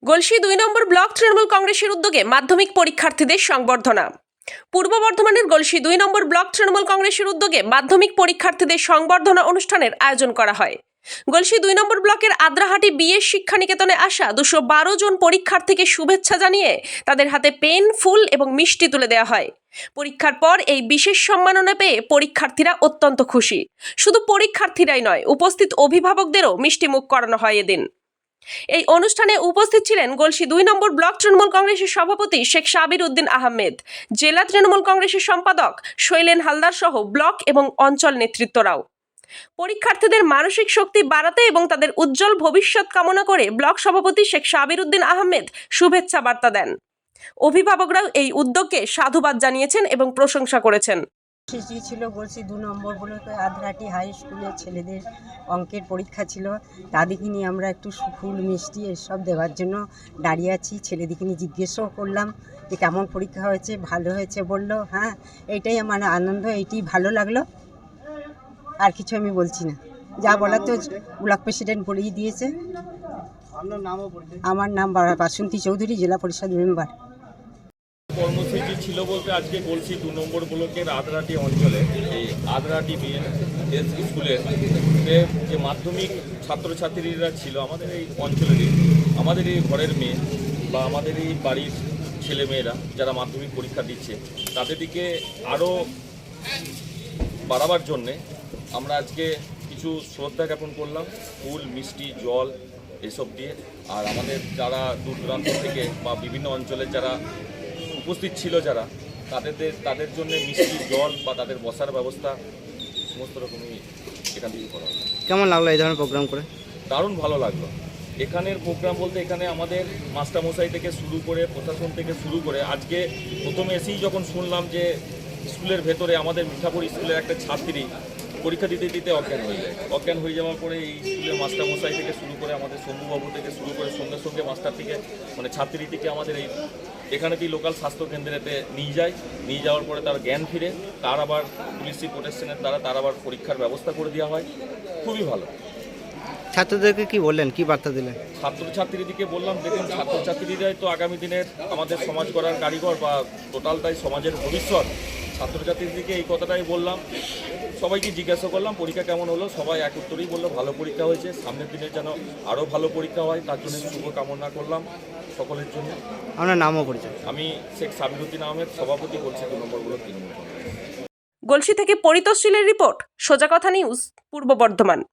গলসি ২ নম্বর block Trinamool কংগ্রেসের উদ্যোগে মাধ্যমিক পরীক্ষার্থীদের সংবর্ধনা। পূর্ব বর্ধমানের গলসি ২ নম্বর ব্লক তৃণমূল কংগ্রেসের উদ্যোগে মাধ্যমিক পরীক্ষার্থীদের সংবর্ধনা অনুষ্ঠানের আয়োজন করা হয়। গলসি ২ নম্বর ব্লকের আদ্রাহাটি বিএস শিক্ষানিকেতনে আসা ২১২ জন পরীক্ষার্থীকে শুভেচ্ছা জানিয়ে তাদের হাতে পেন, ফুল এবং মিষ্টি তুলে দেওয়া হয়। পরীক্ষার পর এই বিশেষ সম্মাননা পেয়ে পরীক্ষার্থীরা অত্যন্ত খুশি। শুধু পরীক্ষার্থীরাই নয়, উপস্থিত অভিভাবকদেরও মিষ্টিমুখ করানো হয় এদিন। এই অনুষ্ঠানে উপস্থিত ছিলেন গলসি ২ নম্বর ব্লক তৃণমূল কংগ্রেসের সভাপতি শেখ সাবির উদ্দিন আহমেদ, জেলা তৃণমূল কংগ্রেসের সম্পাদক শৈলেন হালদার সহ ব্লক এবং অঞ্চল নেতৃত্বরাও। পরীক্ষার্থীদের মানসিক শক্তি বাড়াতে এবং তাদের উজ্জ্বল ভবিষ্যৎ কামনা করে ব্লক সভাপতি শেখ সাবির উদ্দিন আহমেদ শুভেচ্ছা বার্তা দেন। অভিভাবকরাও এই উদ্যোগকে সাধুবাদ জানিয়েছেন এবং প্রশংসা করেছেন। সেটি ছিল গলসি ২ নম্বর বলে আদ্রাহাটি হাই স্কুলের ছেলেদের অঙ্কের পরীক্ষা ছিল। তাদেরকে নিয়ে আমরা একটু ফুল মিষ্টি এসব দেওয়ার জন্য দাঁড়িয়ে আছি। ছেলেদিকে নিয়ে জিজ্ঞেসও করলাম যে কেমন পরীক্ষা হয়েছে, ভালো হয়েছে বললো। হ্যাঁ, এইটাই আমার আনন্দ, এইটি ভালো লাগলো, আর কিছু আমি বলছি না। যা বলার তো ব্লক প্রেসিডেন্ট বলেই দিয়েছে। আমার নাম বাসন্তী চৌধুরী, জেলা পরিষদ মেম্বার। কর্মসূচি ছিল বলতে আজকে গলসি ২ নম্বর ব্লকের আদ্রাহাটি অঞ্চলে এই আদ্রাহাটি বিএস স্কুলের যে মাধ্যমিক ছাত্রছাত্রীরা ছিল আমাদের এই অঞ্চলেরই, আমাদের এই ঘরের মেয়ে বা আমাদের এই বাড়ির ছেলেমেয়েরা যারা মাধ্যমিক পরীক্ষা দিচ্ছে তাদের দিকে আরও বাড়াবার জন্যে আমরা আজকে কিছু শ্রদ্ধা জ্ঞাপন করলাম, ফুল, মিষ্টি, জল এসব দিয়ে। আর আমাদের যারা দূর দূরান্ত থেকে বা বিভিন্ন অঞ্চলের যারা উপস্থিত ছিল যারা তাদের জন্য মিষ্টি, জল বা তাদের বসার ব্যবস্থা সমস্ত রকমই এখান থেকে করা হবে। কেমন লাগলো এই ধরনের প্রোগ্রাম করে? দারুণ ভালো লাগলো। এখানের প্রোগ্রাম বলতে এখানে আমাদের মাস্টারমশাই থেকে শুরু করে প্রশাসন থেকে শুরু করে আজকে প্রথমে এসেই যখন শুনলাম যে স্কুলের ভেতরে আমাদের মিঠাপুর স্কুলের একটা ছাত্রী পরীক্ষা দিতে দিতে অজ্ঞান হয়ে যায়। অজ্ঞান হয়ে যাওয়ার পরে এই স্কুলের মাস্টারমশাই থেকে শুরু করে আমাদের শম্ভুবাবু থেকে শুরু করে সঙ্গে সঙ্গে মাস্টার থেকে ছাত্রীটিকে আমাদের এখানেতেই লোকাল স্বাস্থ্য কেন্দ্রেতে নিয়ে যাওয়ার পরে তার জ্ঞান ফিরে তার আবার পুলিশি প্রোটেকশনের দ্বারা তার আবার পরীক্ষার ব্যবস্থা করে দেওয়া হয়। খুবই ভালো। ছাত্রদেরকে কি বললেন, কি বার্তা দিলেন? ছাত্রছাত্রীদেরকে বললাম, দেখুন ছাত্রছাত্রীরাই তো আগামী দিনের আমাদের সমাজ গড়ার কারিগর বা টোটালটাই সমাজের ভবিষ্যৎ। ছাত্রছাত্রীদেরকে এই কথাটাই বললাম। সবাইকে জিজ্ঞাসা করলাম পরীক্ষা কেমন হলো, সবাই এক উত্তরেই বললো ভালো পরীক্ষা হয়েছে, সামনের দিনে যেন আরও ভালো পরীক্ষা হয় তার জন্য শুভ কামনা করলাম সকলের জন্য। আপনার নামও পরিচয়? আমি শেখ সাবির উদ্দিন আহমেদ, সভাপতি গলসি ২ নম্বর ব্লক তৃণমূল কংগ্রেস। গলসি থেকে পরিতোষশীলের রিপোর্ট, সোজা কথা নিউজ, পূর্ব বর্ধমান।